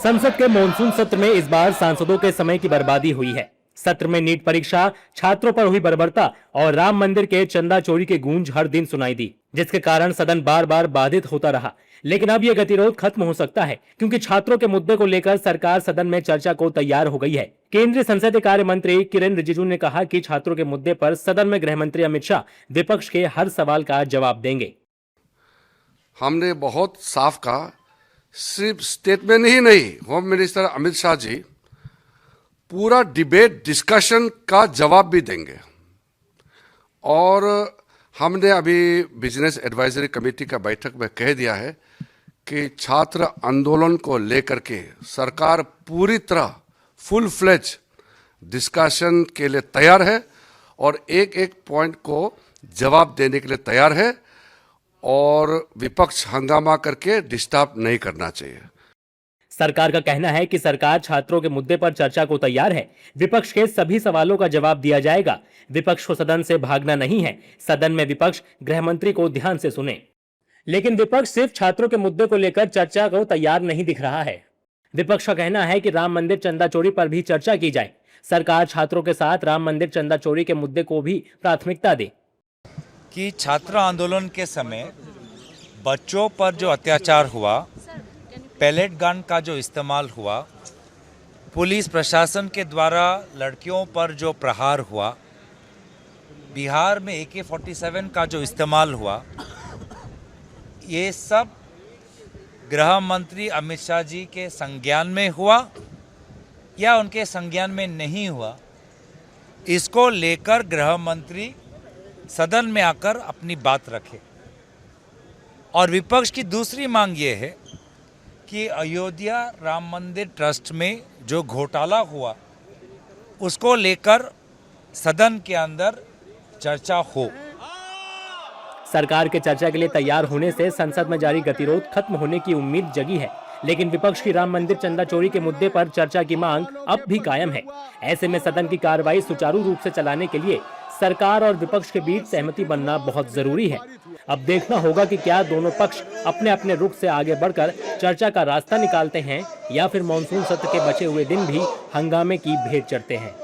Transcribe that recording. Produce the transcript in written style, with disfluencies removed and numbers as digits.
संसद के मॉनसून सत्र में इस बार सांसदों के समय की बर्बादी हुई है। सत्र में नीट परीक्षा, छात्रों पर हुई बर्बरता और राम मंदिर के चंदा चोरी की गूंज हर दिन सुनाई दी, जिसके कारण सदन बार बार बाधित होता रहा। लेकिन अब यह गतिरोध खत्म हो सकता है, क्योंकि छात्रों के मुद्दे को लेकर सरकार सदन में चर्चा को तैयार हो गई है। केंद्रीय संसदीय कार्य मंत्री किरेन रिजिजू ने कहा कि छात्रों के मुद्दे पर सदन में गृह मंत्री अमित शाह विपक्ष के हर सवाल का जवाब देंगे। हमने बहुत साफ कहा, सिर्फ स्टेटमेंट ही नहीं, होम मिनिस्टर अमित शाह जी पूरा डिबेट डिस्कशन का जवाब भी देंगे। और हमने अभी बिजनेस एडवाइजरी कमेटी का बैठक में कह दिया है कि छात्र आंदोलन को लेकर के सरकार पूरी तरह फुल फ्लेज डिस्कशन के लिए तैयार है और एक एक पॉइंट को जवाब देने के लिए तैयार है और विपक्ष हंगामा करके डिस्टर्ब नहीं करना चाहिए। सरकार का कहना है कि सरकार छात्रों के मुद्दे पर चर्चा को तैयार है। विपक्ष के सभी सवालों का जवाब दिया जाएगा। विपक्ष को सदन से भागना नहीं है। सदन में विपक्ष गृह मंत्री को ध्यान से सुने। लेकिन विपक्ष सिर्फ छात्रों के मुद्दे को लेकर चर्चा को तैयार नहीं दिख रहा है। विपक्ष का कहना है कि राम मंदिर चंदा चोरी पर भी चर्चा की जाए। सरकार छात्रों के साथ राम मंदिर चंदा चोरी के मुद्दे को भी प्राथमिकता दे। कि छात्र आंदोलन के समय बच्चों पर जो अत्याचार हुआ, पैलेट गन का जो इस्तेमाल हुआ, पुलिस प्रशासन के द्वारा लड़कियों पर जो प्रहार हुआ, बिहार में AK-47 का जो इस्तेमाल हुआ, ये सब गृह मंत्री अमित शाह जी के संज्ञान में हुआ या उनके संज्ञान में नहीं हुआ, इसको लेकर गृह मंत्री सदन में आकर अपनी बात रखे। और विपक्ष की दूसरी मांग ये है कि अयोध्या राम मंदिर ट्रस्ट में जो घोटाला हुआ, उसको लेकर सदन के अंदर चर्चा हो। सरकार के चर्चा के लिए तैयार होने से संसद में जारी गतिरोध खत्म होने की उम्मीद जगी है। लेकिन विपक्ष की राम मंदिर चंदा चोरी के मुद्दे पर चर्चा की मांग अब भी कायम है। ऐसे में सदन की कार्रवाई सुचारू रूप से चलाने के लिए सरकार और विपक्ष के बीच सहमति बनना बहुत जरूरी है। अब देखना होगा कि क्या दोनों पक्ष अपने अपने रुख से आगे बढ़कर चर्चा का रास्ता निकालते हैं या फिर मॉनसून सत्र के बचे हुए दिन भी हंगामे की भेंट चढ़ते हैं।